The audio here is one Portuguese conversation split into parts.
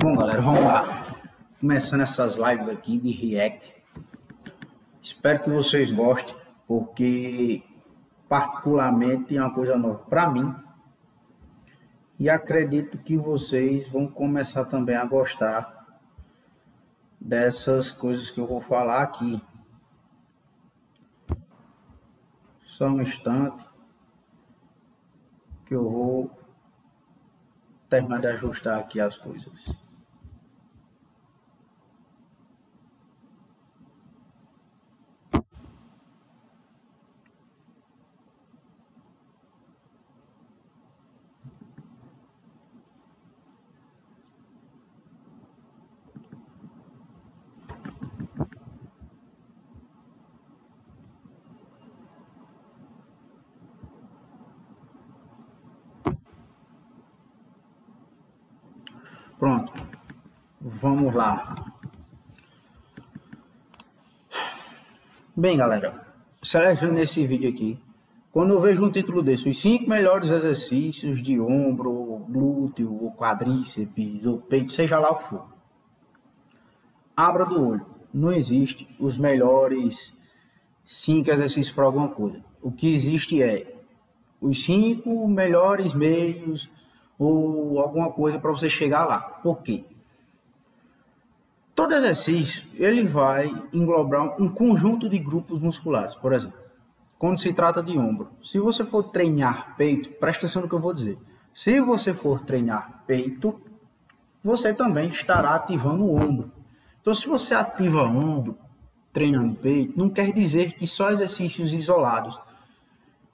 Bom, galera, vamos lá. Começando essas lives aqui de React. Espero que vocês gostem, porque particularmente é uma coisa nova para mim. E acredito que vocês vão começar também a gostar dessas coisas que eu vou falar aqui. Só um instante que eu vou terminar de ajustar aqui as coisas. Pronto, vamos lá. Bem, galera, selecionei esse vídeo aqui. Quando eu vejo um título desse, os 5 melhores exercícios de ombro, glúteo, ou quadríceps, ou peito, seja lá o que for. Abra do olho. Não existe os melhores 5 exercícios para alguma coisa. O que existe é os 5 melhores meios ou alguma coisa para você chegar lá. Por quê? Todo exercício, ele vai englobar um conjunto de grupos musculares. Por exemplo, quando se trata de ombro, se você for treinar peito, presta atenção no que eu vou dizer. Se você for treinar peito, você também estará ativando o ombro. Então, se você ativa o ombro, treinando peito, não quer dizer que só exercícios isolados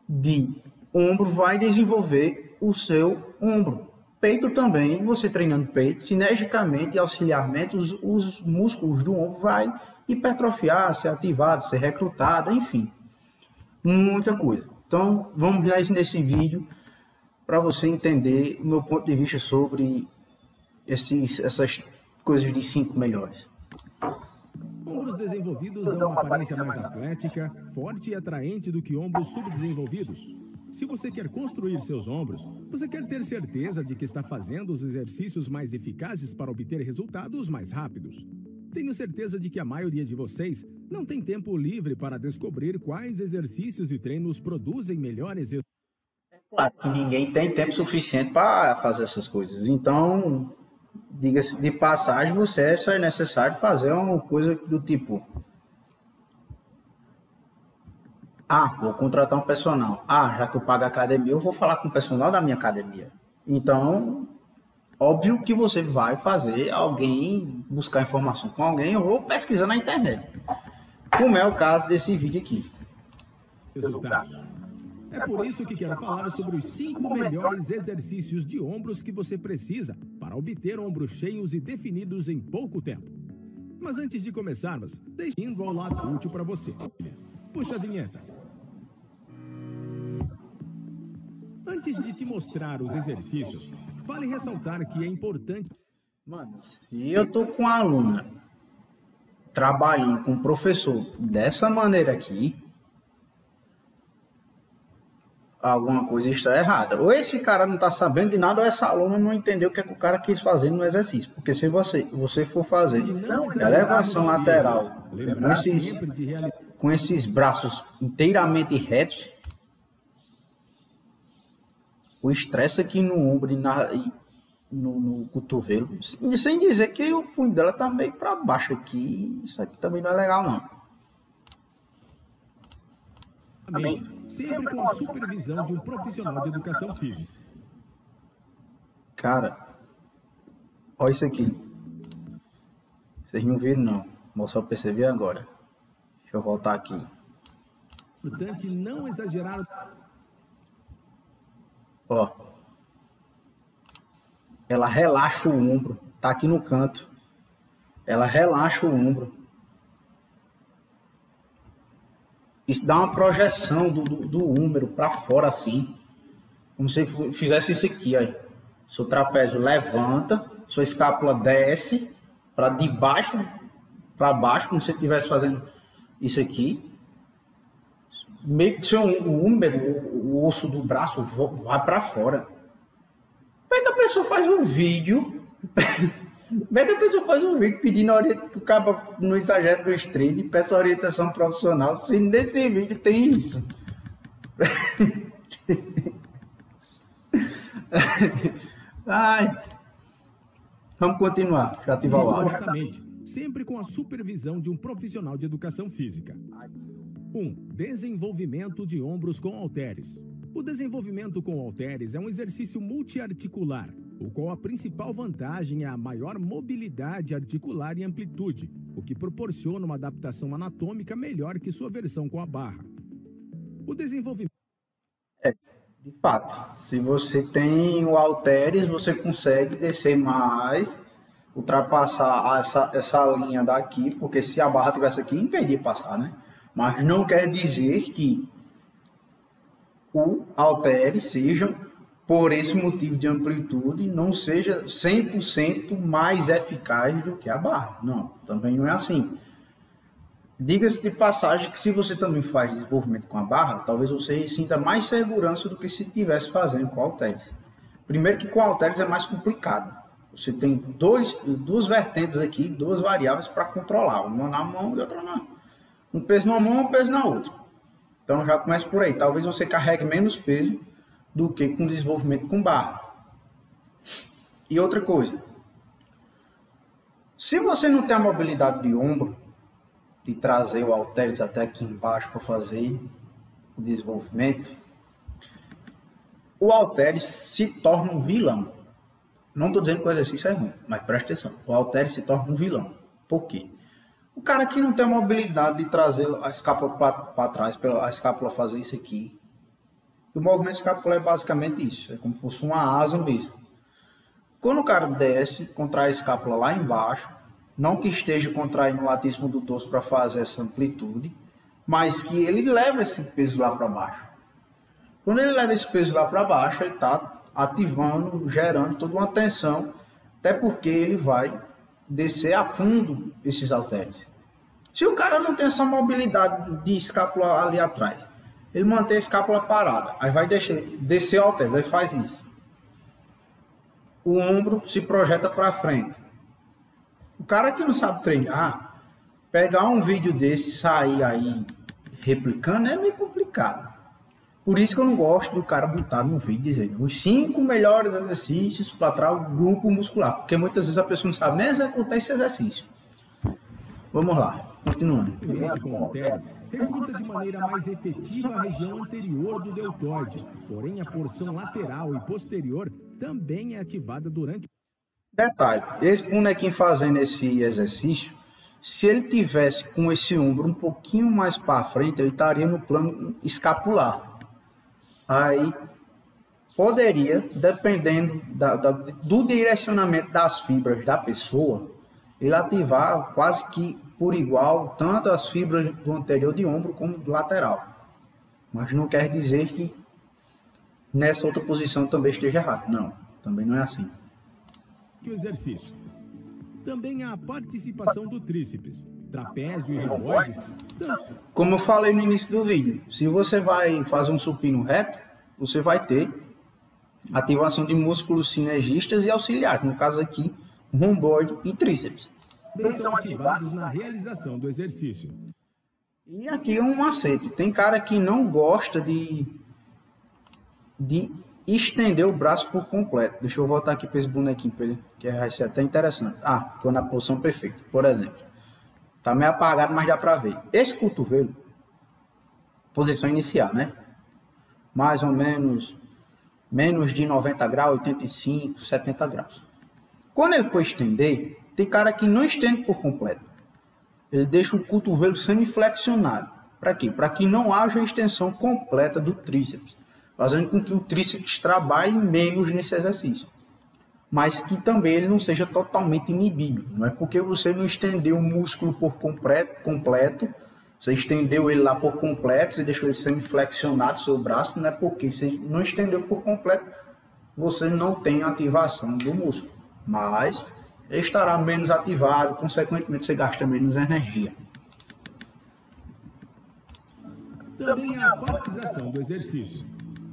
de ombro vai desenvolver o seu ombro. Peito também, você treinando peito, sinergicamente e auxiliarmente, os músculos do ombro vai hipertrofiar, ser ativado, ser recrutado, enfim. Muita coisa. Então, vamos lá nesse vídeo para você entender o meu ponto de vista sobre essas coisas de 5 melhores. Ombros desenvolvidos dão uma aparência mais atlética, forte e atraente do que ombros subdesenvolvidos. Se você quer construir seus ombros, você quer ter certeza de que está fazendo os exercícios mais eficazes para obter resultados mais rápidos. Tenho certeza de que a maioria de vocês não tem tempo livre para descobrir quais exercícios e treinos produzem melhores resultados. É claro que ninguém tem tempo suficiente para fazer essas coisas. Então, diga-se de passagem, você só é necessário fazer uma coisa do tipo: vou contratar um personal. Já que eu pago a academia, eu vou falar com o personal da minha academia. Então, óbvio que você vai fazer alguém buscar informação com alguém ou pesquisar na internet. Como é o caso desse vídeo aqui. Resultados. É por isso que quero falar sobre os 5 melhores exercícios de ombros que você precisa para obter ombros cheios e definidos em pouco tempo. Mas antes de começarmos, deixe indo ao lado útil para você. Puxa a vinheta. Antes de te mostrar os exercícios, vale ressaltar que é importante... Mano, se eu tô com a aluna trabalhando com o professor dessa maneira aqui, alguma coisa está errada. Ou esse cara não está sabendo de nada, ou essa aluna não entendeu o que é que o cara quis fazer no exercício. Porque se você for fazer elevação lateral com esses braços inteiramente retos, o estresse aqui no ombro e no cotovelo, sem dizer que o punho dela está meio para baixo aqui, isso aqui também não é legal não. Sempre com a supervisão de um profissional de educação física. Cara, olha isso aqui. Vocês não viram não, vou só perceber agora. Deixa eu voltar aqui. Importante não exagerar. Ó, ela relaxa o ombro, tá aqui no canto. Ela relaxa o ombro. Isso dá uma projeção do úmero para fora assim, como se fizesse isso aqui, ó. Seu trapézio levanta, sua escápula desce para de baixo para baixo, como se você estivesse fazendo isso aqui. Meio que seu úmero, o osso do braço vai para fora. Como é que a pessoa faz um vídeo Como é que a pessoa faz um vídeo pedindo orientação, que o cara não exagera no treino e peça orientação profissional, se nesse vídeo tem isso? Ai, vamos continuar. Já tive aula. Corretamente, sempre com a supervisão de um profissional de educação física. 1. Desenvolvimento de ombros com halteres. O desenvolvimento com halteres é um exercício multiarticular, o qual a principal vantagem é a maior mobilidade articular e amplitude, o que proporciona uma adaptação anatômica melhor que sua versão com a barra. O desenvolvimento... De fato, se você tem o halteres, você consegue descer mais, ultrapassar essa linha daqui, porque se a barra tivesse aqui, impedia de passar, né? Mas não quer dizer que o halteres seja, por esse motivo de amplitude, não seja 100% mais eficaz do que a barra. Não, também não é assim. Diga-se de passagem que se você também faz desenvolvimento com a barra, talvez você sinta mais segurança do que se estivesse fazendo com halteres. Primeiro que com halteres é mais complicado. Você tem duas vertentes aqui, duas variáveis para controlar, uma na mão e outra na mão. Um peso numa mão e um peso na outra. Então já começa por aí. Talvez você carregue menos peso do que com desenvolvimento com barra. E outra coisa. Se você não tem a mobilidade de ombro, de trazer o halteres até aqui embaixo para fazer o desenvolvimento, o halteres se torna um vilão. Não estou dizendo que o exercício é ruim, mas presta atenção. O halteres se torna um vilão. Por quê? O cara que não tem a mobilidade de trazer a escápula para trás, a escápula fazer isso aqui. O movimento escapular é basicamente isso. É como se fosse uma asa mesmo. Quando o cara desce, contrai a escápula lá embaixo, não que esteja contraindo o latíssimo do torso para fazer essa amplitude, mas que ele leva esse peso lá para baixo. Quando ele leva esse peso lá para baixo, ele está ativando, gerando toda uma tensão, até porque ele vai descer a fundo esses halteres. Se o cara não tem essa mobilidade de escápula ali atrás, ele mantém a escápula parada, aí vai descer o halteres, aí faz isso. O ombro se projeta para frente. O cara que não sabe treinar, pegar um vídeo desse e sair aí replicando é meio complicado. Por isso que eu não gosto do cara botar no vídeo dizendo os 5 melhores exercícios para treinar o grupo muscular, porque muitas vezes a pessoa não sabe nem executar esse exercício. Vamos lá, continuando. O com halteres recruta de maneira mais efetiva a região anterior do deltoide, porém a porção lateral e posterior também é ativada durante... Detalhe, esse bonequinho fazendo esse exercício, se ele tivesse com esse ombro um pouquinho mais para frente, ele estaria no plano escapular. Aí poderia, dependendo do direcionamento das fibras da pessoa, ele ativar quase que por igual tanto as fibras do anterior de ombro como do lateral. Mas não quer dizer que nessa outra posição também esteja errado. Não, também não é assim. O exercício. Também há a participação do tríceps, trapézio e reboides. Como eu falei no início do vídeo, se você vai fazer um supino reto, você vai ter ativação de músculos sinergistas e auxiliares, no caso aqui, romboide e tríceps. Eles são ativados na realização do exercício. E aqui é um macete. Tem cara que não gosta de estender o braço por completo. Deixa eu voltar aqui para esse bonequinho, para ele, que vai ser até interessante. Ah, estou na posição perfeita, por exemplo. Está meio apagado, mas dá para ver. Esse cotovelo, posição inicial, né? Mais ou menos de 90 graus, 85, 70 graus. Quando ele for estender, tem cara que não estende por completo. Ele deixa o cotovelo semiflexionado. Para quê? Para que não haja extensão completa do tríceps, fazendo com que o tríceps trabalhe menos nesse exercício, mas que também ele não seja totalmente inibido. Não é porque você não estendeu o músculo por completo, você estendeu ele lá por completo, você deixou ele semiflexionado, seu braço, não é porque você não estendeu por completo, você não tem ativação do músculo, mas ele estará menos ativado, consequentemente você gasta menos energia. Também há a paralisação do exercício.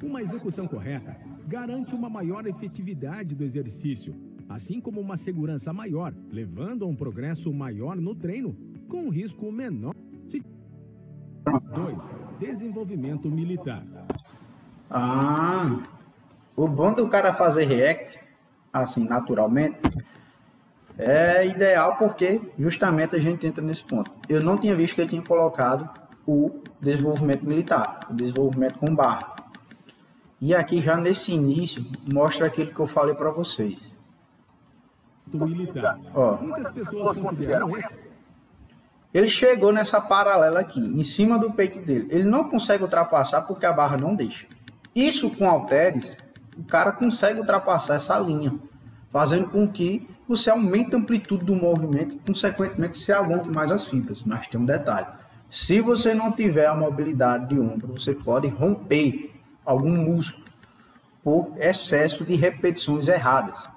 Uma execução correta garante uma maior efetividade do exercício, assim como uma segurança maior, levando a um progresso maior no treino, com um risco menor. 2. Desenvolvimento militar. O bom do cara fazer React, assim, naturalmente, é ideal porque justamente a gente entra nesse ponto. Eu não tinha visto que ele tinha colocado o desenvolvimento militar, o desenvolvimento com barra. E aqui já nesse início mostra aquilo que eu falei para vocês. Militar. Ó, muitas pessoas consideram ele chegou nessa paralela aqui, em cima do peito dele. Ele não consegue ultrapassar porque a barra não deixa. Isso com halteres, o cara consegue ultrapassar essa linha, fazendo com que você aumente a amplitude do movimento e, consequentemente, se alongue mais as fibras. Mas tem um detalhe. Se você não tiver a mobilidade de ombro, você pode romper algum músculo por excesso de repetições erradas.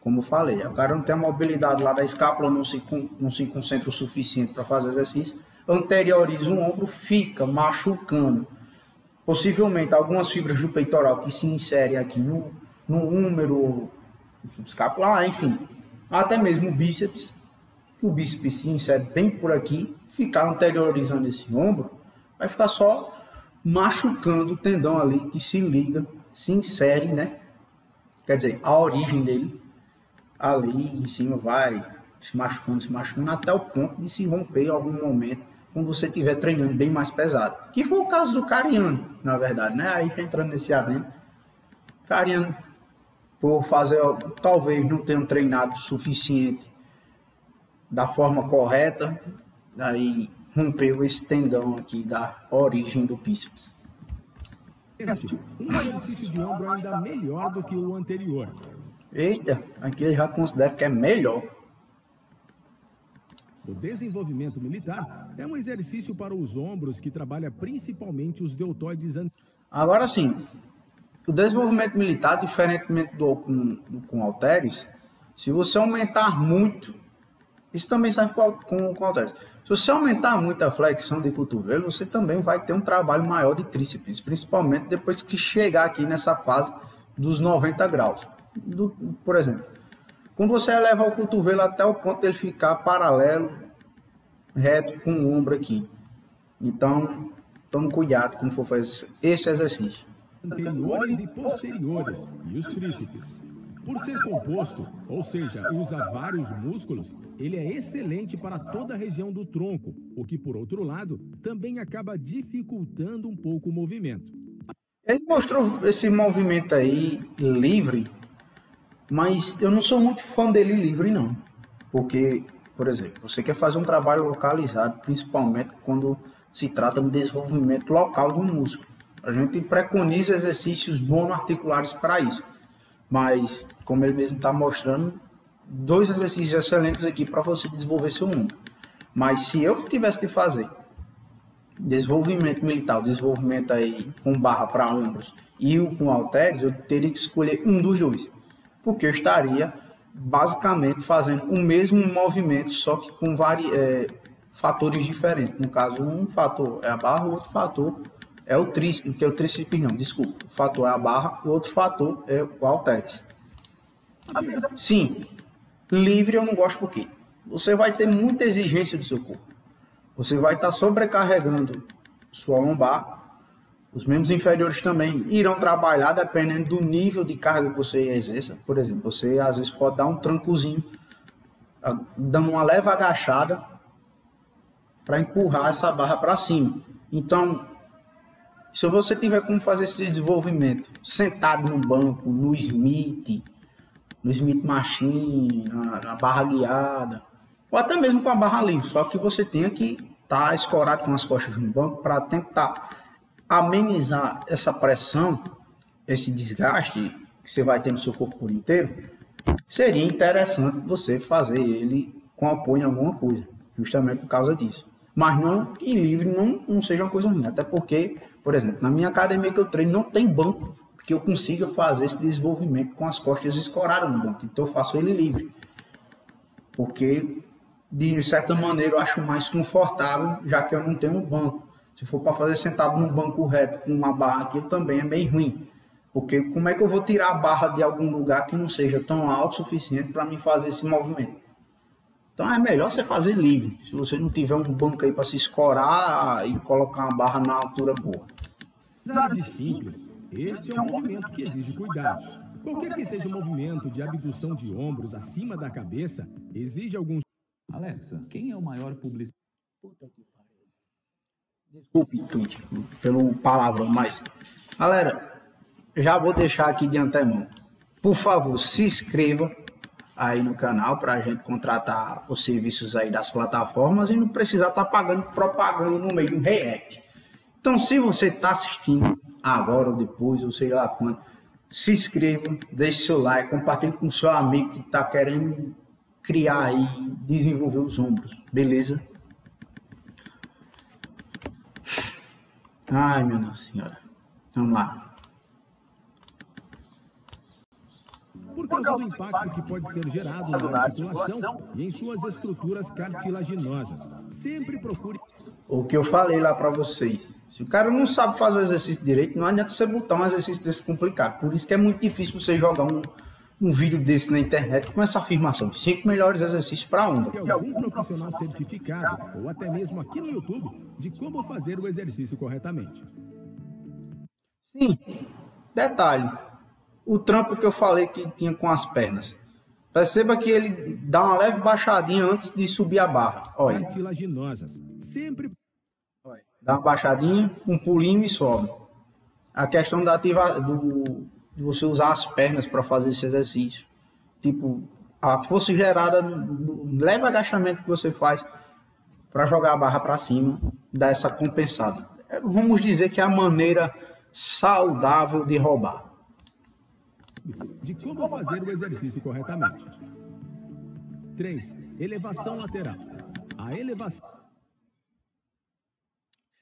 Como eu falei, o cara não tem a mobilidade lá da escápula, não se concentra o suficiente para fazer exercício, anterioriza o ombro, fica machucando. Possivelmente algumas fibras do peitoral que se inserem aqui no húmero, no subescapular, enfim. Até mesmo o bíceps, que o bíceps se insere bem por aqui, ficar anteriorizando esse ombro, vai ficar só machucando o tendão ali que se liga, se insere, né? Quer dizer, a origem dele ali em cima vai se machucando, até o ponto de se romper em algum momento, quando você estiver treinando bem mais pesado. Que foi o caso do Cariano, na verdade, né? Aí entrando nesse adendo, Cariano, por fazer, talvez não tenham treinado o suficiente da forma correta, aí rompeu esse tendão aqui da origem do bíceps. Um exercício de ombro ainda melhor do que o anterior. Eita, aqui eu já considero que é melhor. O desenvolvimento militar é um exercício para os ombros que trabalha principalmente os deltoides anteriores. Agora sim, o desenvolvimento militar, diferentemente com halteres, se você aumentar muito, isso também serve com halteres. Se você aumentar muito a flexão de cotovelo, você também vai ter um trabalho maior de tríceps, principalmente depois que chegar aqui nessa fase dos 90 graus. Por exemplo, quando você eleva o cotovelo até o ponto de ele ficar paralelo, reto com o ombro aqui. Então, tome cuidado quando for fazer esse exercício. Anteriores e posteriores, e os tríceps. Por ser composto, ou seja, usa vários músculos, ele é excelente para toda a região do tronco, o que, por outro lado, também acaba dificultando um pouco o movimento. Ele mostrou esse movimento aí livre, mas eu não sou muito fã dele livre, não. Porque, por exemplo, você quer fazer um trabalho localizado, principalmente quando se trata do desenvolvimento local do músculo. A gente preconiza exercícios monoarticulares para isso. Mas, como ele mesmo está mostrando, 2 exercícios excelentes aqui para você desenvolver seu ombro. Mas se eu tivesse que fazer desenvolvimento militar, desenvolvimento aí com barra para ombros e o com halteres, eu teria que escolher um dos dois. Porque eu estaria basicamente fazendo o mesmo movimento, só que com fatores diferentes. No caso, um fator é a barra, o outro fator é o tríceps, que é o tríceps, não, desculpa. O fator é a barra, o outro fator é o halteres. Sim, livre eu não gosto porque você vai ter muita exigência do seu corpo. Você vai estar sobrecarregando sua lombar. Os membros inferiores também irão trabalhar dependendo do nível de carga que você exerça. Por exemplo, você às vezes pode dar um trancozinho, dando uma leve agachada para empurrar essa barra para cima. Então, se você tiver como fazer esse desenvolvimento sentado no banco, no Smith Machine, na barra guiada, ou até mesmo com a barra livre, só que você tenha que estar escorado com as costas no banco para tentar amenizar essa pressão, esse desgaste que você vai ter no seu corpo por inteiro. Seria interessante você fazer ele com apoio em alguma coisa, justamente por causa disso. Mas não que livre não seja uma coisa ruim, até porque, por exemplo, na minha academia que eu treino não tem banco que eu consiga fazer esse desenvolvimento com as costas escoradas no banco, então eu faço ele livre, porque de certa maneira eu acho mais confortável, já que eu não tenho um banco. Se for para fazer sentado num banco reto com uma barra aqui, também é bem ruim. Porque como é que eu vou tirar a barra de algum lugar que não seja tão alto o suficiente para mim fazer esse movimento? Então é melhor você fazer livre. Se você não tiver um banco aí para se escorar e colocar uma barra na altura boa. Apesar de simples, este é um movimento que exige cuidados. Qualquer que seja o movimento de abdução de ombros acima da cabeça, exige alguns... Alexa, quem é o maior publicitário? Desculpe, Twitch, pelo palavrão, mas... Galera, já vou deixar aqui de antemão. Por favor, se inscreva aí no canal para a gente contratar os serviços aí das plataformas e não precisar estar pagando propaganda no meio do react. Então, se você está assistindo agora ou depois, ou sei lá quando, se inscreva, deixe seu like, compartilhe com seu amigo que está querendo criar aí, desenvolver os ombros, beleza? Ai, minha Nossa Senhora. Vamos lá. Por causa do impacto que pode ser gerado na articulação e em suas estruturas cartilaginosas. Sempre procure... O que eu falei lá para vocês. Se o cara não sabe fazer o exercício direito, não adianta você botar um exercício desse complicado. Por isso que é muito difícil você jogar um vídeo desse na internet com essa afirmação. 5 melhores exercícios para ombro. Algum profissional certificado, ou até mesmo aqui no YouTube, de como fazer o exercício corretamente. Sim, detalhe. O trampo que eu falei que tinha com as pernas. Perceba que ele dá uma leve baixadinha antes de subir a barra. Olha. Cartilaginosas. Sempre... Olha. Dá uma baixadinha, um pulinho e sobe. A questão da de você usar as pernas para fazer esse exercício. Tipo, a força gerada no leve agachamento que você faz para jogar a barra para cima, dá essa compensada. Vamos dizer que é a maneira saudável de roubar. De como fazer o exercício corretamente. 3. Elevação lateral. A elevação...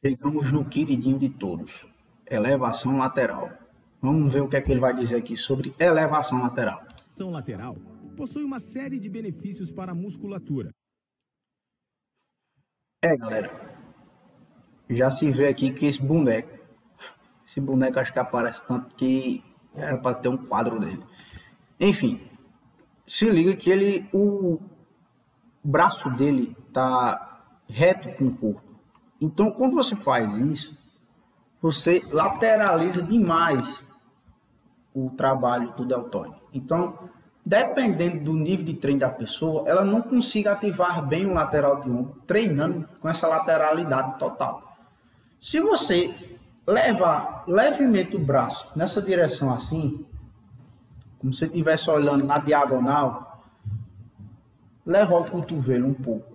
Chegamos no queridinho de todos. Elevação lateral. Vamos ver o que é que ele vai dizer aqui sobre elevação lateral. A elevação lateral possui uma série de benefícios para a musculatura. Galera. Já se vê aqui que esse boneco acho que aparece tanto que era para ter um quadro dele. Enfim, se liga que o braço dele tá reto com o corpo. Então, quando você faz isso, você lateraliza demais o trabalho do deltoide. Então, dependendo do nível de treino da pessoa, ela não consiga ativar bem o lateral de ombro, treinando com essa lateralidade total. Se você levar levemente o braço nessa direção assim, como se estivesse olhando na diagonal, levar o cotovelo um pouco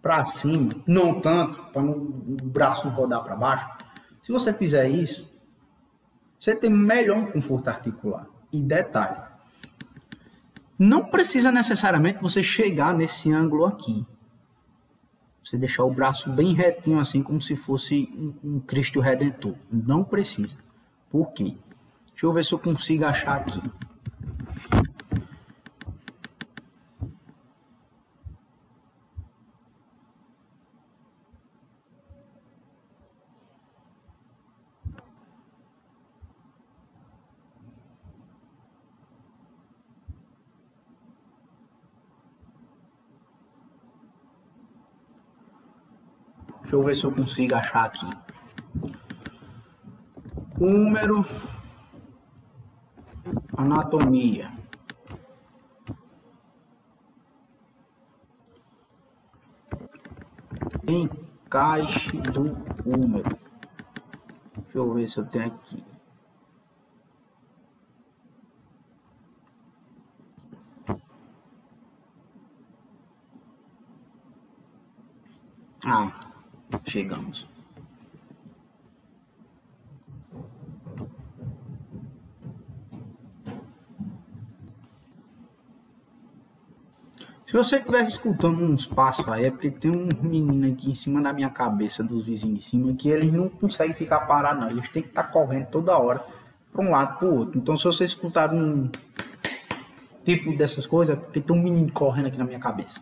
para cima, não tanto, para o braço não rodar para baixo. Se você fizer isso, você tem melhor um conforto articular. E detalhe, não precisa necessariamente você chegar nesse ângulo aqui. Você deixar o braço bem retinho assim, como se fosse um Cristo Redentor. Não precisa. Por quê? Deixa eu ver se eu consigo achar aqui. Deixa eu ver se eu consigo achar aqui. Número, anatomia. Encaixe do húmero. Deixa eu ver se eu tenho aqui. Chegamos. Se você estivesse escutando uns passos aí, é porque tem um menino aqui em cima da minha cabeça, dos vizinhos de cima, que eles não conseguem ficar parados, não. Eles têm que estar correndo toda hora para um lado para o outro. Então, se você escutar um tipo dessas coisas, é porque tem um menino correndo aqui na minha cabeça.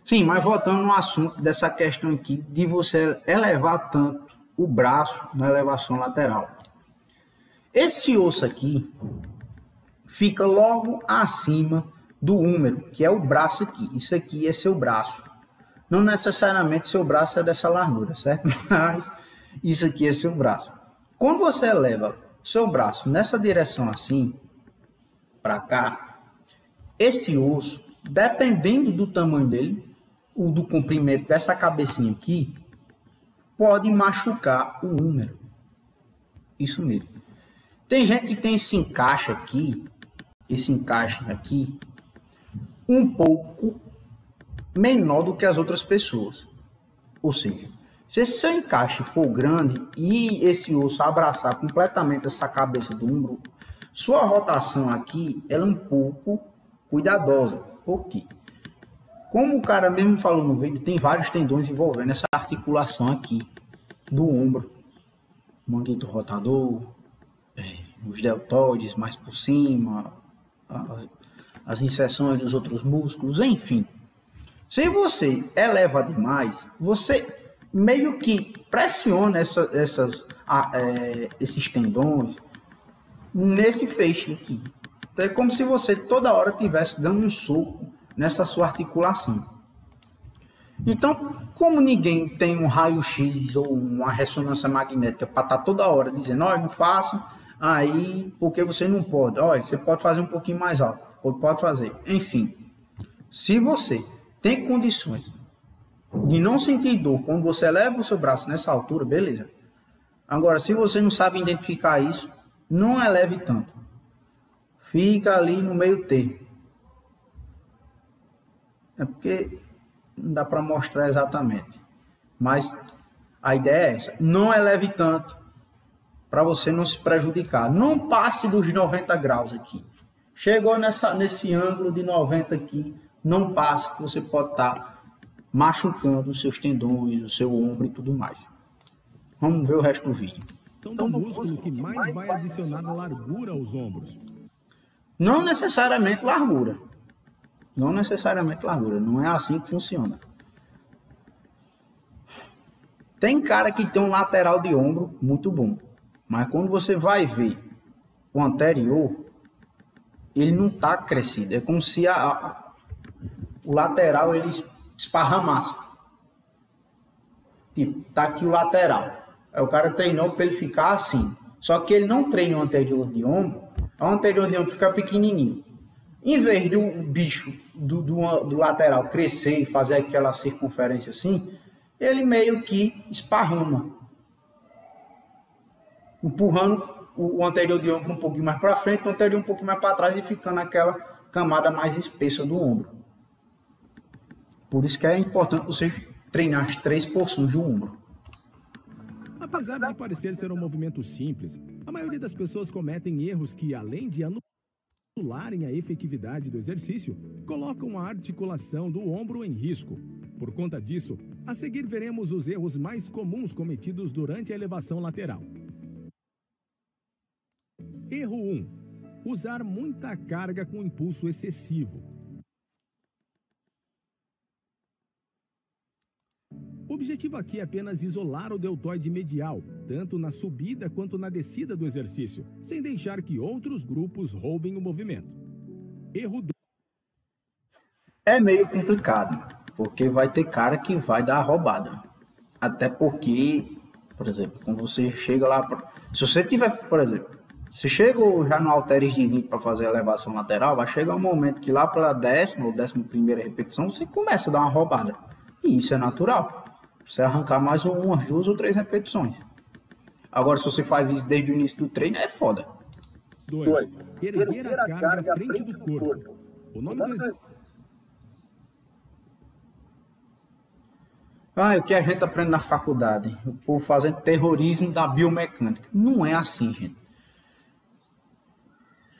Sim, mas voltando no assunto dessa questão aqui de você elevar tanto o braço na elevação lateral. Esse osso aqui fica logo acima do húmero, que é o braço aqui. Isso aqui é seu braço. Não necessariamente seu braço é dessa largura, certo? Mas isso aqui é seu braço. Quando você eleva seu braço nessa direção assim, para cá, esse osso, dependendo do tamanho dele, ou do comprimento dessa cabecinha aqui, pode machucar o húmero. Isso mesmo. Tem gente que tem esse encaixe aqui, um pouco menor do que as outras pessoas. Ou seja, se esse seu encaixe for grande e esse osso abraçar completamente essa cabeça do ombro, sua rotação aqui ela é um pouco cuidadosa. Por quê? Como o cara mesmo falou no vídeo, tem vários tendões envolvendo essa articulação aqui do ombro. Manguito rotador, os deltoides mais por cima, as inserções dos outros músculos, enfim. Se você eleva demais, você meio que pressiona esses tendões nesse feixe aqui. Então é como se você toda hora estivesse dando um soco nessa sua articulação. Então, como ninguém tem um raio-x ou uma ressonância magnética para estar toda hora dizendo, olha, não faça, aí, porque você não pode, olha, você pode fazer um pouquinho mais alto, ou pode fazer. Enfim, se você tem condições de não sentir dor quando você eleva o seu braço nessa altura, beleza. Agora, se você não sabe identificar isso, não eleve tanto. Fica ali no meio termo. É porque não dá para mostrar exatamente. Mas a ideia é essa. Não eleve tanto para você não se prejudicar. Não passe dos 90 graus aqui. Chegou nesse ângulo de 90 aqui, não passe, que você pode estar machucando os seus tendões, o seu ombro e tudo mais. Vamos ver o resto do vídeo. São o músculo que mais vai adicionar largura aos ombros. Não necessariamente largura. Não necessariamente largura. Não é assim que funciona. Tem cara que tem um lateral de ombro muito bom. Mas quando você vai ver o anterior, ele não está crescido. É como se o lateral ele esparramasse. Tipo, tá aqui o lateral. Aí o cara treinou para ele ficar assim. Só que ele não treina o anterior de ombro. O anterior de ombro fica pequenininho. Em vez do bicho do lateral crescer e fazer aquela circunferência assim, ele meio que esparrama. Empurrando o anterior de ombro um pouquinho mais para frente, o anterior um pouquinho mais para trás e ficando aquela camada mais espessa do ombro. Por isso que é importante você treinar as 3 porções do ombro. Apesar de parecer ser um movimento simples, a maioria das pessoas cometem erros que, além de anularem a efetividade do exercício, colocam a articulação do ombro em risco. Por conta disso, a seguir veremos os erros mais comuns cometidos durante a elevação lateral. Erro 1. Usar muita carga com impulso excessivo. O objetivo aqui é apenas isolar o deltoide medial, tanto na subida quanto na descida do exercício, sem deixar que outros grupos roubem o movimento. Erro 2. É meio complicado, porque vai ter cara que vai dar roubada. Até porque, por exemplo, quando você chega lá... Se você tiver, por exemplo, se chega já no halteres de 20 para fazer a elevação lateral, vai chegar um momento que lá pela 10ª ou 11ª repetição, você começa a dar uma roubada. E isso é natural. Você arrancar mais umas 2 ou 3 repetições. Agora, se você faz isso desde o início do treino, é foda. 2. Erguer a carga à frente do corpo. O nome do exercício... O que a gente aprende na faculdade? O povo fazendo terrorismo da biomecânica. Não é assim, gente.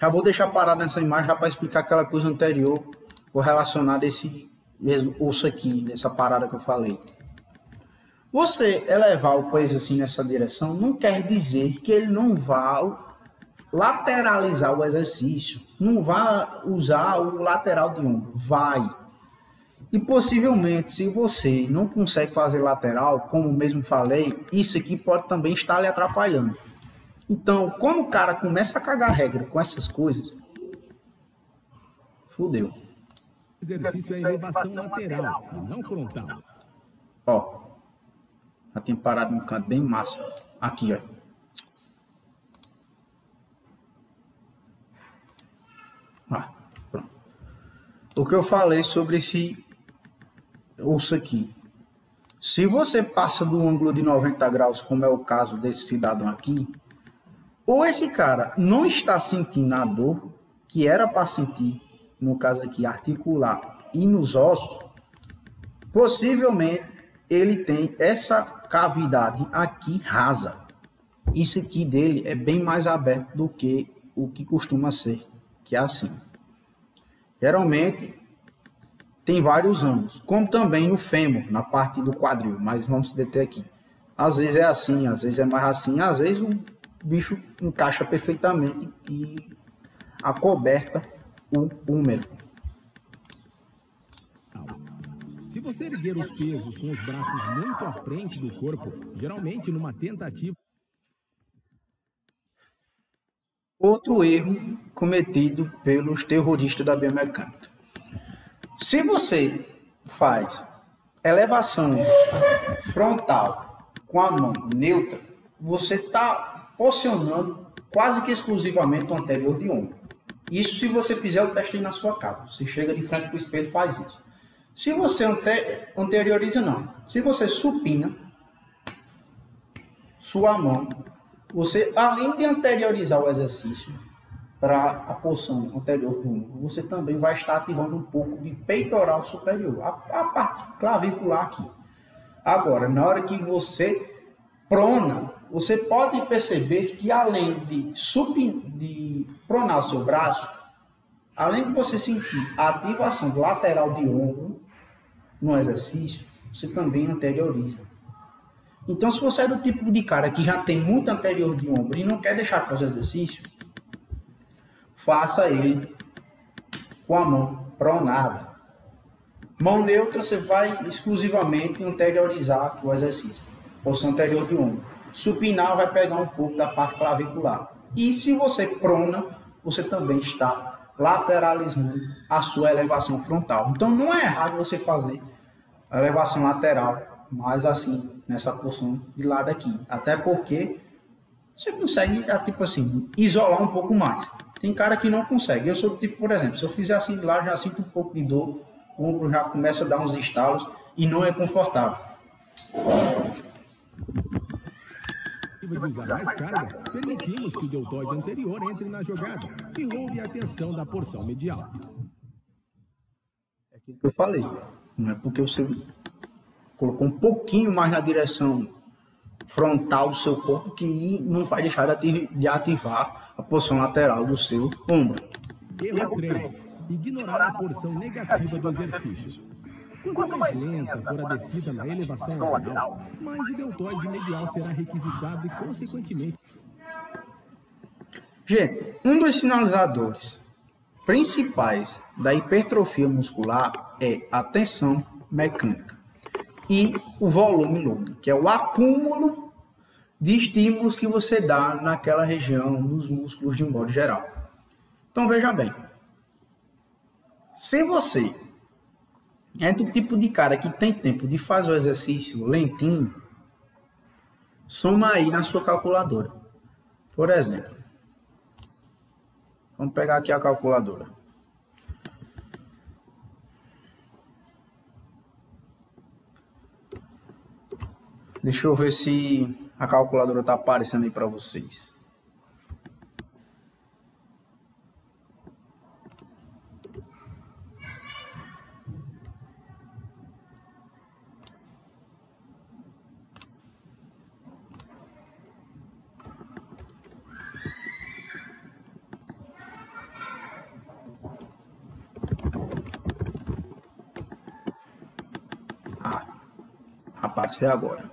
Já vou deixar parado nessa imagem já para explicar aquela coisa anterior relacionada a esse osso aqui, nessa parada que eu falei. Você elevar o peso assim nessa direção não quer dizer que ele não vá lateralizar o exercício, não vá usar o lateral de ombro, vai. E possivelmente, se você não consegue fazer lateral, como mesmo falei, isso aqui pode também estar lhe atrapalhando. Então, quando o cara começa a cagar regra com essas coisas, fudeu. O exercício é elevação lateral e não frontal. Ó, já tem parado num canto bem massa. Aqui, ó. Pronto. O que eu falei sobre esse osso aqui. Se você passa do ângulo de 90 graus, como é o caso desse cidadão aqui, ou esse cara não está sentindo a dor, que era para sentir, no caso aqui, articular e nos ossos, possivelmente ele tem essa cavidade aqui rasa. Isso aqui dele é bem mais aberto do que o que costuma ser, que é assim. Geralmente tem vários ângulos, como também no fêmur, na parte do quadril, mas vamos se deter aqui. Às vezes é assim, às vezes é mais assim, às vezes o bicho encaixa perfeitamente e acoberta o húmero. Se você erguer os pesos com os braços muito à frente do corpo, geralmente numa tentativa... Outro erro cometido pelos terroristas da biomecânica. Se você faz elevação frontal com a mão neutra, você está posicionando quase que exclusivamente o anterior de ombro. Isso se você fizer o teste aí na sua casa. Você chega de frente para o espelho e faz isso. Se você anterioriza, não. Se você supina sua mão, você, além de anteriorizar o exercício para a posição anterior do ombro, você também vai estar ativando um pouco de peitoral superior, a parte clavicular aqui. Agora, na hora que você prona, você pode perceber que além de pronar o seu braço, além de você sentir a ativação do lateral de ombro no exercício, você também anterioriza. Então, se você é do tipo de cara que já tem muito anterior de ombro e não quer deixar de fazer exercício, faça ele com a mão pronada. Mão neutra, você vai exclusivamente anteriorizar aqui o exercício, posição anterior de ombro. Supinar vai pegar um pouco da parte clavicular. E se você prona, você também está lateralizando a sua elevação frontal. Então, não é errado você fazer a elevação lateral, mas assim, nessa porção de lado aqui. Até porque você consegue, tipo assim, isolar um pouco mais. Tem cara que não consegue. Eu sou do tipo, por exemplo, se eu fizer assim de lado, já sinto um pouco de dor, o ombro já começa a dar uns estalos e não é confortável. De usar mais carga, permitimos que o deltoide anterior entre na jogada e roube a atenção da porção medial. É aquilo que eu falei. Não é porque você colocou um pouquinho mais na direção frontal do seu corpo que não vai deixar de ativar a porção lateral do seu ombro. Erro 3. Ignorar a porção negativa do exercício. Quanto mais lenta for a descida na elevação lateral, mais o deltoide medial será requisitado e, consequentemente... Gente, um dos sinalizadores principais da hipertrofia muscular é a tensão mecânica e o volume load, que é o acúmulo de estímulos que você dá naquela região, nos músculos de um modo geral. Então, veja bem. Se você é do tipo de cara que tem tempo de fazer o exercício lentinho, soma aí na sua calculadora. Por exemplo, vamos pegar aqui a calculadora. Deixa eu ver se a calculadora está aparecendo aí para vocês. Apareceu agora.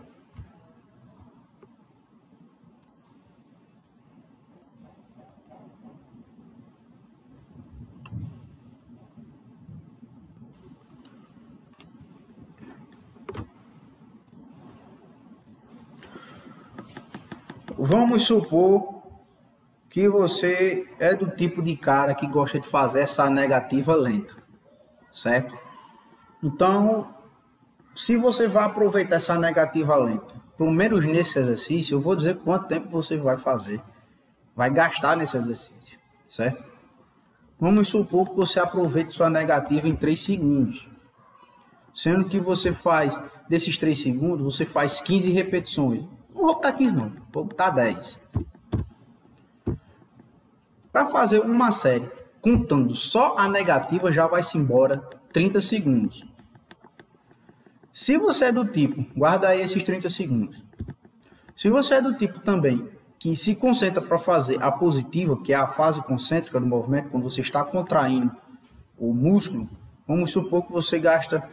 Vamos supor que você é do tipo de cara que gosta de fazer essa negativa lenta, certo? Então, se você vai aproveitar essa negativa lenta, pelo menos nesse exercício, eu vou dizer quanto tempo você vai fazer, vai gastar nesse exercício, certo? Vamos supor que você aproveite sua negativa em 3 segundos. Sendo que você faz, desses 3 segundos, você faz 15 repetições. Não vou botar 15 não, vou botar 10. Para fazer uma série, contando só a negativa, já vai-se embora 30 segundos. Se você é do tipo, guarda aí esses 30 segundos. Se você é do tipo também que se concentra para fazer a positiva, que é a fase concêntrica do movimento, quando você está contraindo o músculo, vamos supor que você gasta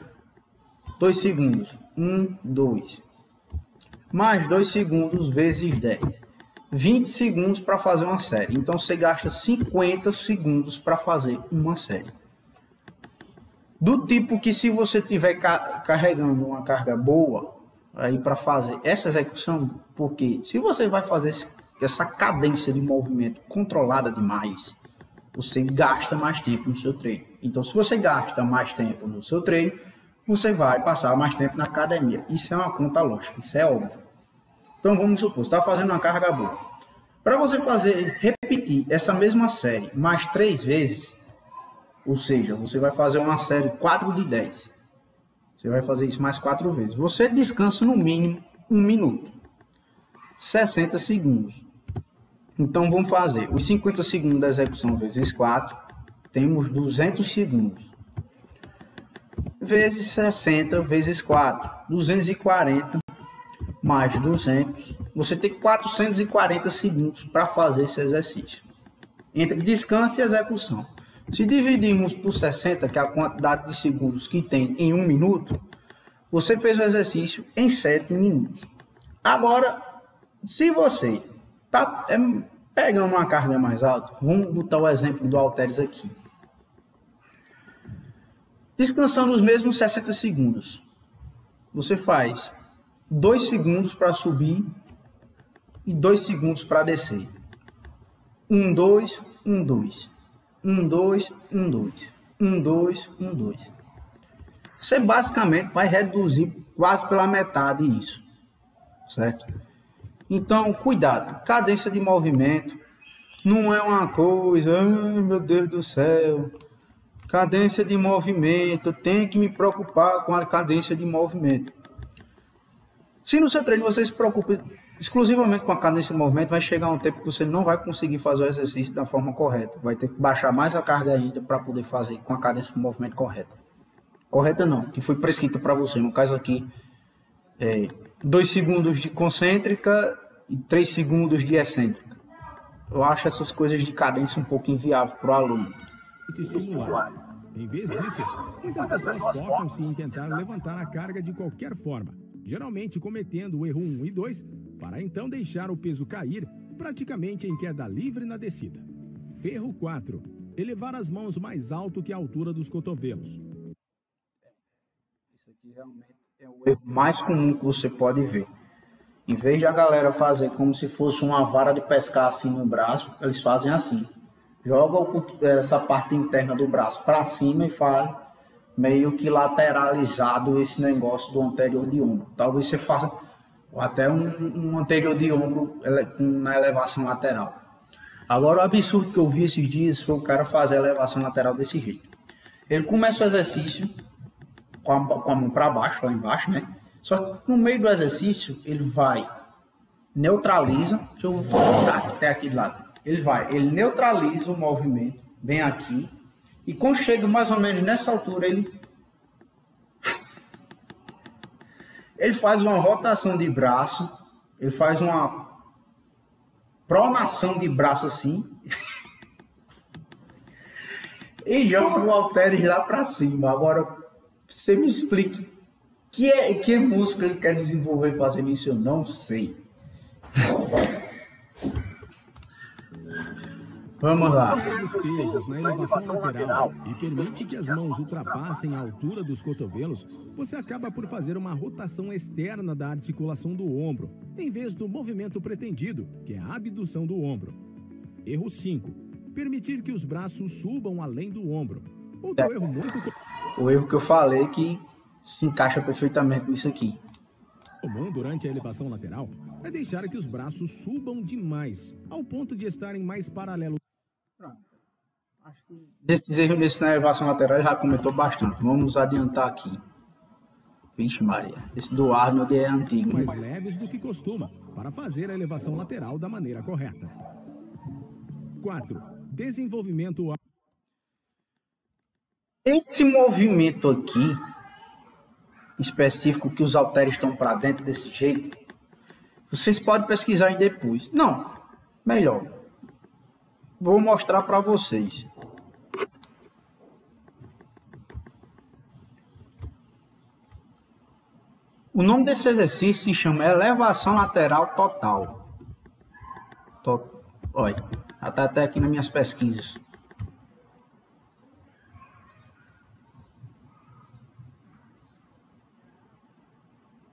2 segundos. 1, 2. Mais 2 segundos vezes 10. 20 segundos para fazer uma série. Então você gasta 50 segundos para fazer uma série. Do tipo que se você estiver carregando uma carga boa aí para fazer essa execução, porque se você vai fazer essa cadência de movimento controlada demais, você gasta mais tempo no seu treino. Então se você gasta mais tempo no seu treino, você vai passar mais tempo na academia. Isso é uma conta lógica, isso é óbvio. Então vamos supor, você está fazendo uma carga boa. Para você repetir essa mesma série mais 3 vezes, ou seja, você vai fazer uma série 4 de 10. Você vai fazer isso mais 4 vezes. Você descansa no mínimo 1 minuto. 60 segundos. Então vamos fazer os 50 segundos da execução vezes 4. Temos 200 segundos. Vezes 60 vezes 4. 240 mais 200. Você tem 440 segundos para fazer esse exercício. Entre descanso e execução. Se dividirmos por 60, que é a quantidade de segundos que tem em 1 minuto, você fez o exercício em 7 minutos. Agora, se você está pegando uma carga mais alta, vamos botar o exemplo do halteres aqui. Descansando os mesmos 60 segundos. Você faz 2 segundos para subir e 2 segundos para descer. 1, 2, 1, 2. 1, 2, 1, 2. 1, 2, 1, 2. Você basicamente vai reduzir quase pela metade isso, certo? Então, cuidado. Cadência de movimento não é uma coisa, ai meu Deus do céu. Cadência de movimento, tem que me preocupar com a cadência de movimento. Se no seu treino você se preocupa exclusivamente com a cadência de movimento, vai chegar um tempo que você não vai conseguir fazer o exercício da forma correta. Vai ter que baixar mais a carga ainda para poder fazer com a cadência de movimento correta. Correta não, que foi prescrita para você. No caso aqui, 2 segundos de concêntrica e 3 segundos de excêntrica. Eu acho essas coisas de cadência um pouco inviável para o aluno. Em vez disso, muitas pessoas focam-se em tentar levantar a carga de qualquer forma, geralmente cometendo o erro 1 e 2, para então deixar o peso cair praticamente em queda livre na descida. Erro 4. Elevar as mãos mais alto que a altura dos cotovelos. Isso aqui realmente é o erro mais comum que você pode ver. Em vez de a galera fazer como se fosse uma vara de pescar assim no braço, eles fazem assim. Joga essa parte interna do braço para cima e faz meio que lateralizado esse negócio do anterior de ombro. Talvez você faça até um anterior de ombro na elevação lateral. Agora, o absurdo que eu vi esses dias foi o cara fazer a elevação lateral desse jeito. Ele começa o exercício com a mão para baixo, lá embaixo, né? Só que no meio do exercício, ele vai, neutraliza, deixa eu botar até aqui de lado. Ele neutraliza o movimento, bem aqui, e quando chega mais ou menos nessa altura, ele faz uma rotação de braço, ele faz uma pronação de braço assim, e joga o halteres lá para cima. Agora, você me explique que músculo ele quer desenvolver fazendo isso, eu não sei. Vamos lá. Os pesos na elevação lateral e permite que as mãos ultrapassem a altura dos cotovelos, você acaba por fazer uma rotação externa da articulação do ombro, em vez do movimento pretendido, que é a abdução do ombro. Erro 5. Permitir que os braços subam além do ombro. Outro erro muito O erro que eu falei que se encaixa perfeitamente nisso aqui. comum durante a elevação lateral é deixar que os braços subam demais, ao ponto de estarem mais paralelos. Desses erros nesse na elevação lateral ele já comentou bastante. Vamos adiantar aqui. Vixe Maria, esse do Arnold é antigo. Mais leves do que costuma, para fazer a elevação lateral da maneira correta. 4. Desenvolvimento. Esse movimento aqui, específico, que os halteres estão para dentro desse jeito, vocês podem pesquisar aí depois. Não, melhor. Vou mostrar para vocês. O nome desse exercício se chama elevação lateral total. Olha, até aqui nas minhas pesquisas.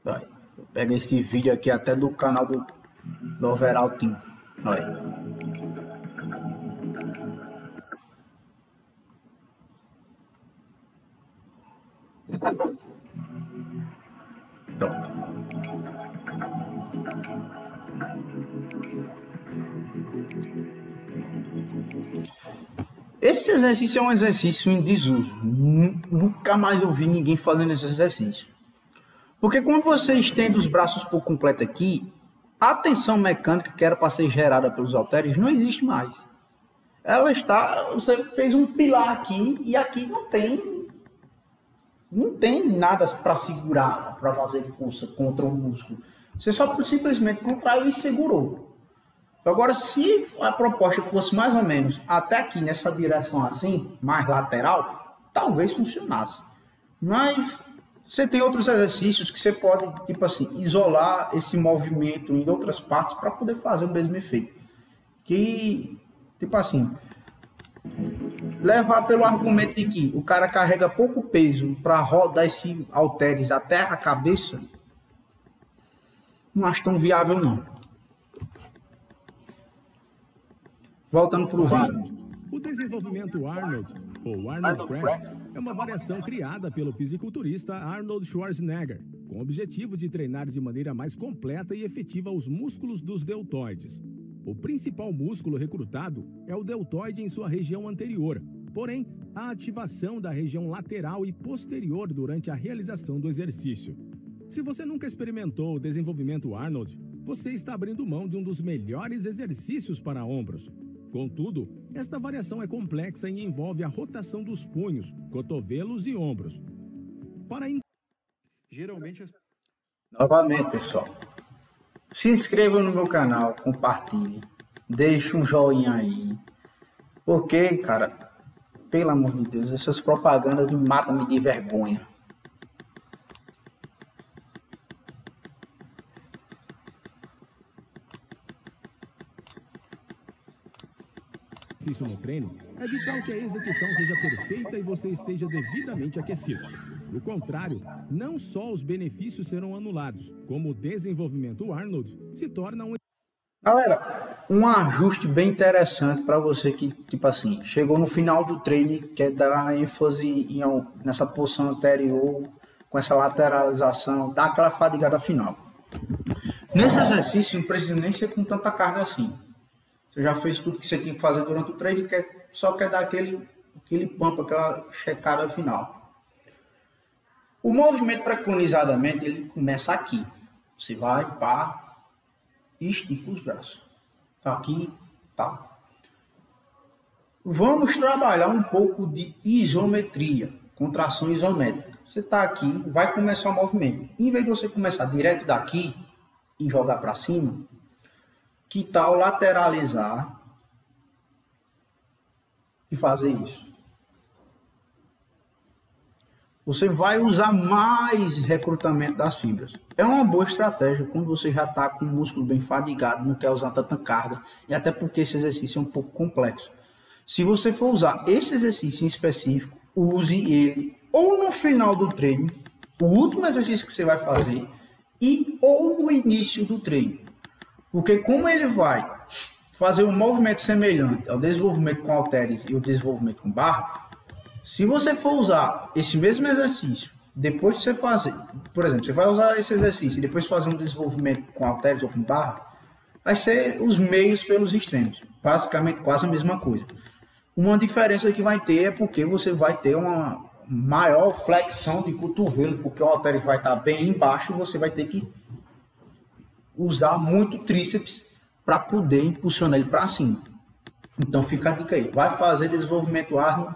Olha, eu pego esse vídeo aqui até do canal do Overall Team. Olha. Esse exercício é um exercício em desuso. Nunca mais ouvi ninguém fazendo esse exercício. Porque quando você estende os braços por completo aqui, a tensão mecânica que era para ser gerada pelos halteres não existe mais. Ela está... Você fez um pilar aqui e aqui não tem nada para segurar, para fazer força contra o músculo. Você só simplesmente contraiu e segurou. Agora, se a proposta fosse mais ou menos até aqui, nessa direção assim, mais lateral, talvez funcionasse. Mas você tem outros exercícios que você pode, tipo assim, isolar esse movimento em outras partes para poder fazer o mesmo efeito. Que, tipo assim, levar pelo argumento de que o cara carrega pouco peso para rodar esse halteres até a cabeça, não acho tão viável não. Voltando para o vídeo. O desenvolvimento Arnold, ou Arnold Press, é uma variação criada pelo fisiculturista Arnold Schwarzenegger, com o objetivo de treinar de maneira mais completa e efetiva os músculos dos deltoides. O principal músculo recrutado é o deltoide em sua região anterior, porém, há ativação da região lateral e posterior durante a realização do exercício. Se você nunca experimentou o desenvolvimento Arnold, você está abrindo mão de um dos melhores exercícios para ombros. Contudo, esta variação é complexa e envolve a rotação dos punhos, cotovelos e ombros. Novamente, pessoal, se inscreva no meu canal, compartilhe, deixe um joinha aí, porque, cara, pelo amor de Deus, essas propagandas me matam de vergonha. Exercício no treino, é vital que a execução seja perfeita e você esteja devidamente aquecido. Do contrário, não só os benefícios serão anulados, como o desenvolvimento Arnold se torna um... Galera, um ajuste bem interessante para você que, tipo assim, chegou no final do treino e quer dar ênfase nessa posição anterior, com essa lateralização, dá aquela fadigada final. Nesse exercício, não precisa nem ser com tanta carga assim. Você já fez tudo que você tinha que fazer durante o treino e só quer dar aquele pump, aquela checada final. O movimento preconizadamente, ele começa aqui. Você vai, pá, e estica os braços. Tá aqui, tá. Vamos trabalhar um pouco de isometria, contração isométrica. Você está aqui, vai começar o movimento. Em vez de você começar direto daqui e jogar para cima, que tal lateralizar e fazer isso? Você vai usar mais recrutamento das fibras. É uma boa estratégia quando você já está com o músculo bem fadigado, não quer usar tanta carga, e até porque esse exercício é um pouco complexo. Se você for usar esse exercício em específico, use ele ou no final do treino, o último exercício que você vai fazer, ou no início do treino. Porque como ele vai fazer um movimento semelhante ao desenvolvimento com halteres e o desenvolvimento com barra, se você for usar esse mesmo exercício, depois de você fazer, por exemplo, você vai usar esse exercício e depois fazer um desenvolvimento com halteres ou com barra, vai ser os meios pelos extremos, basicamente quase a mesma coisa. Uma diferença que vai ter é porque você vai ter uma maior flexão de cotovelo, porque o halter vai estar bem embaixo e você vai ter que usar muito tríceps para poder impulsionar ele para cima. Então fica a dica aí, vai fazer desenvolvimento árduo,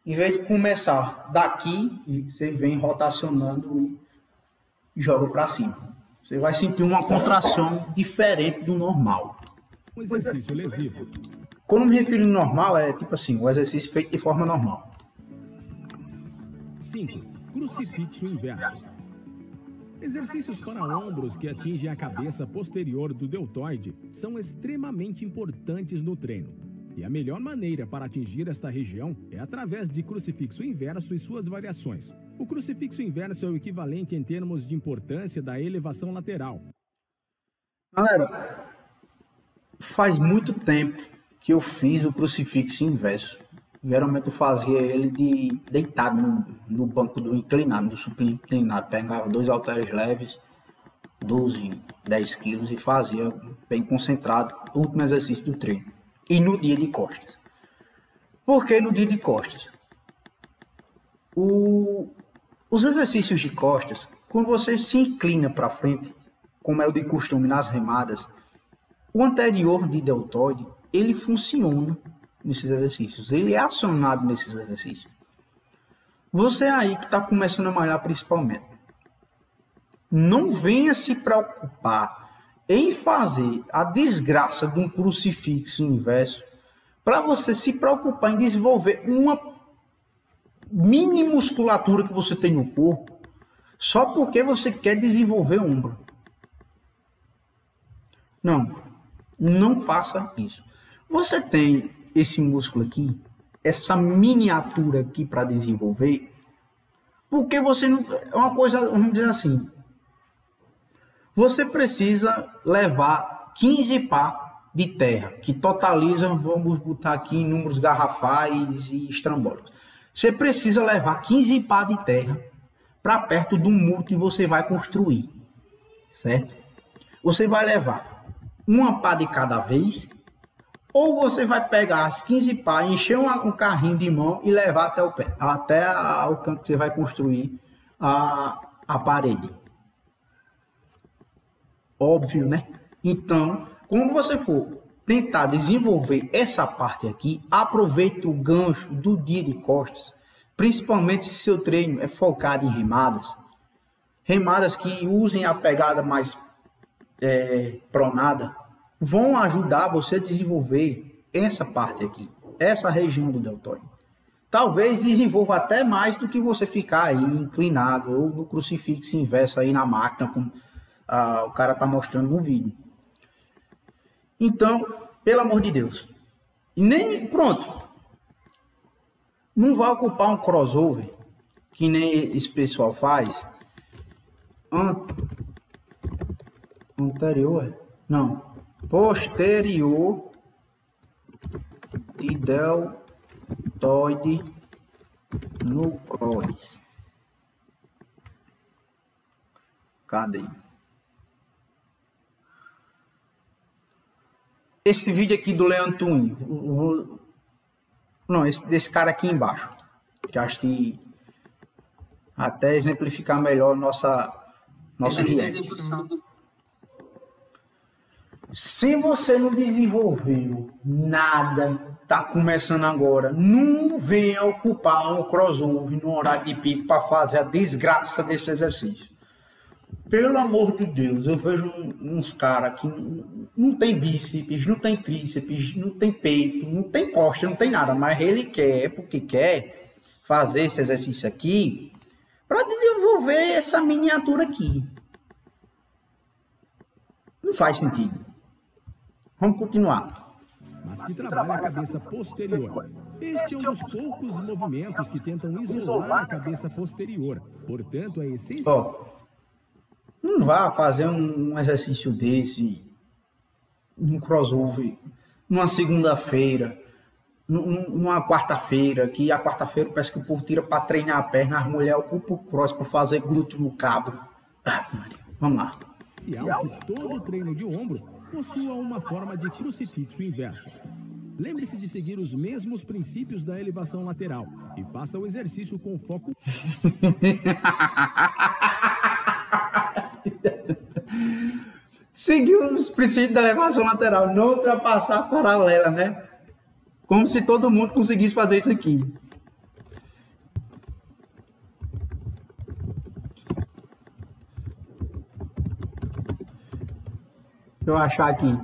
em vez de começar daqui, você vem rotacionando e joga para cima. Você vai sentir uma contração diferente do normal. Um exercício lesivo. Quando me refiro ao normal, é tipo assim, o exercício feito de forma normal. 5. Crucifixo inverso. Exercícios para ombros que atingem a cabeça posterior do deltoide são extremamente importantes no treino. E a melhor maneira para atingir esta região é através de crucifixo inverso e suas variações. O crucifixo inverso é o equivalente em termos de importância da elevação lateral. Galera, faz muito tempo que eu fiz o crucifixo inverso. Geralmente eu fazia ele deitado no banco do inclinado, do supino inclinado. Pegava 2 halteres leves, 12, 10 quilos e fazia bem concentrado o último exercício do treino. E no dia de costas. Por que no dia de costas? Os exercícios de costas, quando você se inclina para frente, como é o de costume nas remadas, o anterior de deltoide, ele funciona nesses exercícios, ele é acionado nesses exercícios. Você aí que está começando a malhar principalmente, não venha se preocupar em fazer a desgraça de um crucifixo inverso para você se preocupar em desenvolver uma mini musculatura que você tem no corpo só porque você quer desenvolver ombro. Não faça isso. Você tem esse músculo aqui, essa miniatura aqui para desenvolver, porque você não... É uma coisa, vamos dizer assim, você precisa levar 15 pá de terra, que totalizam, vamos botar aqui em números garrafais e estrambólicos. Você precisa levar 15 pá de terra para perto do muro que você vai construir, certo? Você vai levar uma pá de cada vez, ou você vai pegar as 15 pá, encher um carrinho de mão e levar até o pé, até o canto que você vai construir a parede. Óbvio, né? Então, quando você for tentar desenvolver essa parte aqui, aproveite o gancho do dia de costas, principalmente se seu treino é focado em remadas. Remadas que usem a pegada mais pronada, vão ajudar você a desenvolver essa parte aqui, essa região do deltoide. Talvez desenvolva até mais do que você ficar aí inclinado ou no crucifixo inverso aí na máquina, como o cara tá mostrando no vídeo. Então, pelo amor de Deus, pronto, não vai ocupar um crossover que nem esse pessoal faz. Anterior, não, posterior de deltoide no cross. Cadê? Esse vídeo aqui do Leandro Twin, não, desse cara aqui embaixo, que acho que até exemplificar melhor nossa ideia. Se você não desenvolveu nada, tá começando agora, não venha ocupar um crossover no horário de pico para fazer a desgraça desse exercício. Pelo amor de Deus, eu vejo uns caras que não tem bíceps, não tem tríceps, não tem peito, não tem costa, não tem nada, mas ele quer, porque quer fazer esse exercício aqui para desenvolver essa miniatura aqui. Não faz sentido. Vamos continuar. Mas que trabalha a cabeça posterior. Este é um dos poucos movimentos que tentam isolar a cabeça posterior. Portanto, é essencial. Não vá fazer um exercício desse, um crossover, numa segunda-feira, numa quarta-feira, que a quarta-feira parece que o povo tira para treinar a perna, as mulheres ocupam o cross para fazer glúteo no cabo. Maria, vamos lá. Que todo treino de ombro possua uma forma de crucifixo inverso. Lembre-se de seguir os mesmos princípios da elevação lateral e faça o exercício com foco. Seguir os princípios da elevação lateral, não ultrapassar a paralela, né? Como se todo mundo conseguisse fazer isso aqui. Deixa eu achar aqui.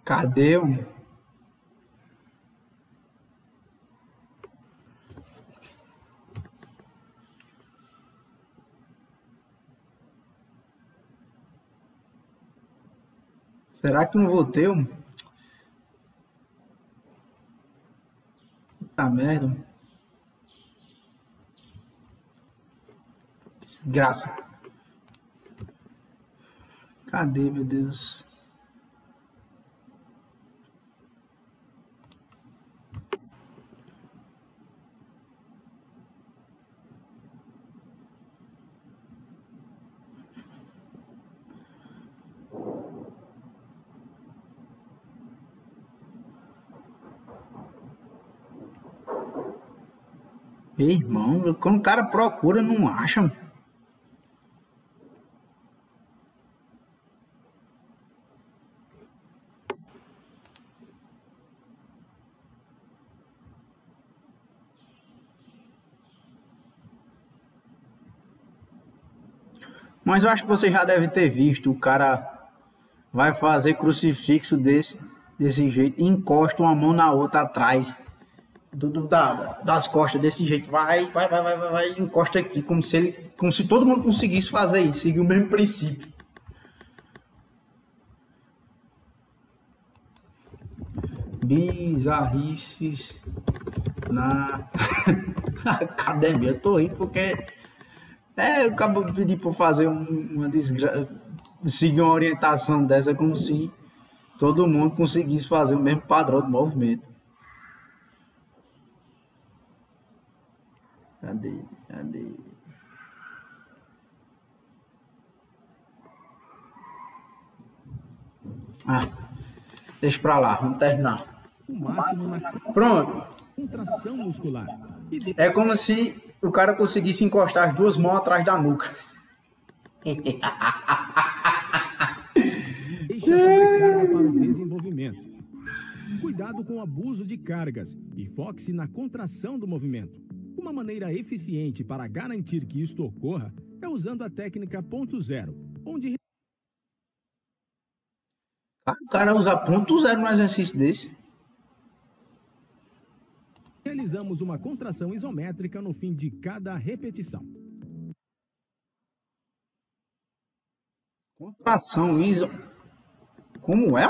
Cadê o... Será que não vou ter um? Puta merda. Desgraça. Cadê, meu Deus? Meu irmão, quando o cara procura, não acha. Mas eu acho que você já deve ter visto, o cara vai fazer crucifixo desse jeito, e encosta uma mão na outra atrás. Das costas desse jeito, vai, encosta aqui, como se todo mundo conseguisse fazer isso, seguir o mesmo princípio. Bizarrices na academia. Eu tô rindo porque eu acabo de pedir para fazer uma desgraça, seguir uma orientação dessa, como se todo mundo conseguisse fazer o mesmo padrão de movimento. Cadê? Deixa pra lá, vamos terminar. O máximo na Pronto. contração muscular. É como se o cara conseguisse encostar as duas mãos atrás da nuca. Deixe a sobrecarga para o desenvolvimento. Cuidado com o abuso de cargas e foque-se na contração do movimento. Uma maneira eficiente para garantir que isto ocorra é usando a técnica ponto zero, onde O cara usa ponto zero no exercício desse. realizamos uma contração isométrica no fim de cada repetição. Contração iso... Como é?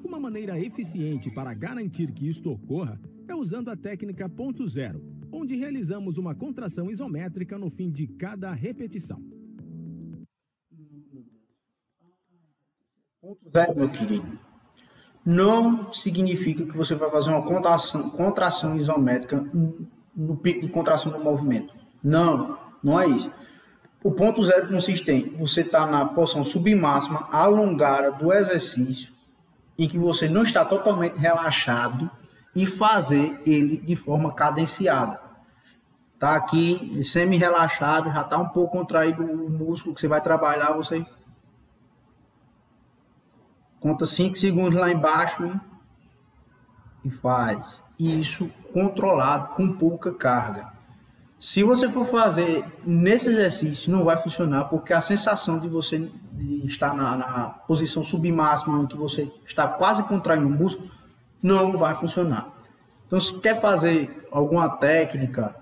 Uma maneira eficiente para garantir que isto ocorra é usando a técnica ponto zero, onde realizamos uma contração isométrica no fim de cada repetição. Ponto zero, meu querido, não significa que você vai fazer uma contração isométrica no pico de contração do movimento. Não é isso. O ponto zero consiste em você estar na posição submáxima, alongada do exercício, em que você não está totalmente relaxado e fazer ele de forma cadenciada. Tá aqui semi-relaxado, já está um pouco contraído o músculo que você vai trabalhar, você conta 5 segundos lá embaixo e faz isso controlado, com pouca carga. Se você for fazer nesse exercício, não vai funcionar, porque a sensação de você estar na posição submáxima, em que você está quase contraindo o músculo, não vai funcionar. Então, se quer fazer alguma técnica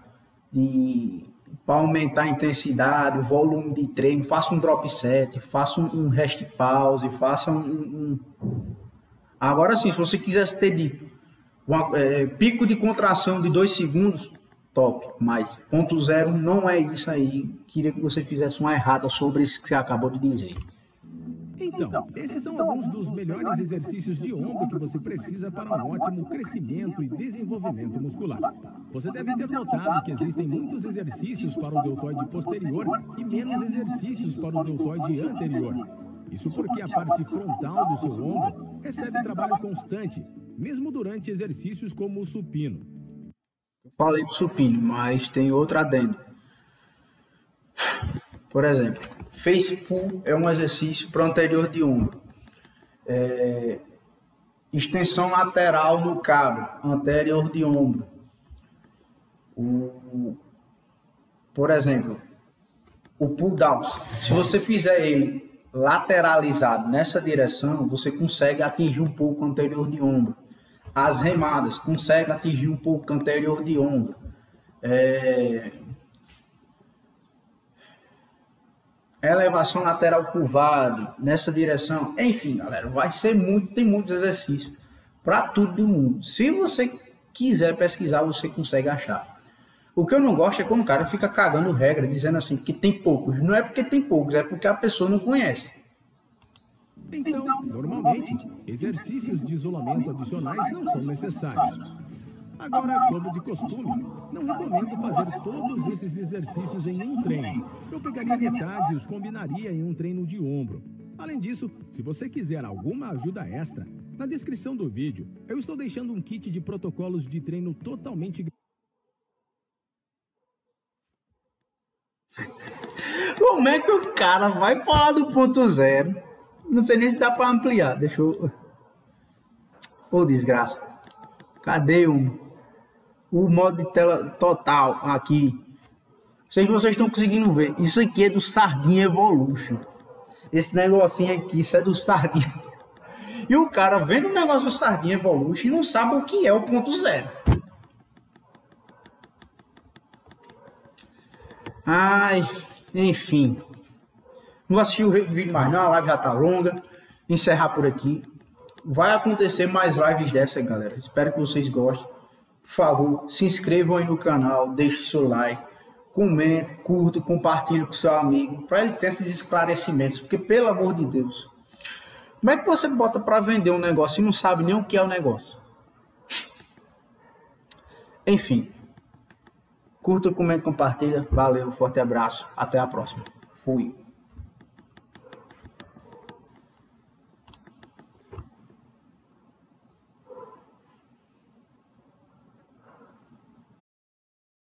para aumentar a intensidade, o volume de treino, faça um drop set, faça um rest pause, faça Agora sim, se você quisesse ter pico de contração de 2 segundos, top. Mas ponto zero não é isso aí. Queria que você fizesse uma errata sobre isso que você acabou de dizer. Então, esses são alguns dos melhores exercícios de ombro que você precisa para um ótimo crescimento e desenvolvimento muscular. Você deve ter notado que existem muitos exercícios para o deltoide posterior e menos exercícios para o deltoide anterior. Isso porque a parte frontal do seu ombro recebe trabalho constante, mesmo durante exercícios como o supino. Eu falei do supino, mas tem outro adendo. Por exemplo, face pull é um exercício para o anterior de ombro. Extensão lateral no cabo, anterior de ombro. Por exemplo, o pull down. Se você fizer ele lateralizado nessa direção, você consegue atingir um pouco o anterior de ombro. As remadas, consegue atingir um pouco o anterior de ombro. Elevação lateral curvada nessa direção. Enfim, galera, vai ser tem muitos exercícios para tudo do mundo. Se você quiser pesquisar, você consegue achar. O que eu não gosto é quando o cara fica cagando regra, dizendo assim que tem poucos. Não é porque tem poucos, é porque a pessoa não conhece. Então, normalmente, exercícios de isolamento adicionais não são necessários. Agora, como de costume, não recomendo fazer todos esses exercícios em um treino. Eu pegaria metade e os combinaria em um treino de ombro. Além disso, se você quiser alguma ajuda extra, na descrição do vídeo, eu estou deixando um kit de protocolos de treino totalmente gratuito. Como é que o cara vai falar do ponto zero? Não sei nem se dá para ampliar. Deixa eu... Ô, desgraça. Cadê o modo de tela total aqui? Não sei se vocês estão conseguindo ver. Isso aqui é do Sardinha Evolution. Esse negocinho aqui, isso é do Sardinha. E o cara vendo o negócio do Sardinha Evolution e não sabe o que é o ponto zero. Ai, enfim. Não vou assistir o vídeo mais não, a live já tá longa. Encerrar por aqui. Vai acontecer mais lives dessa, galera. Espero que vocês gostem. Por favor, se inscrevam aí no canal, deixe seu like, comente, curta, compartilhe com seu amigo, para ele ter esses esclarecimentos, porque pelo amor de Deus, como é que você bota para vender um negócio e não sabe nem o que é o negócio? Enfim, curta, comente, compartilha. Valeu, forte abraço, até a próxima. Fui.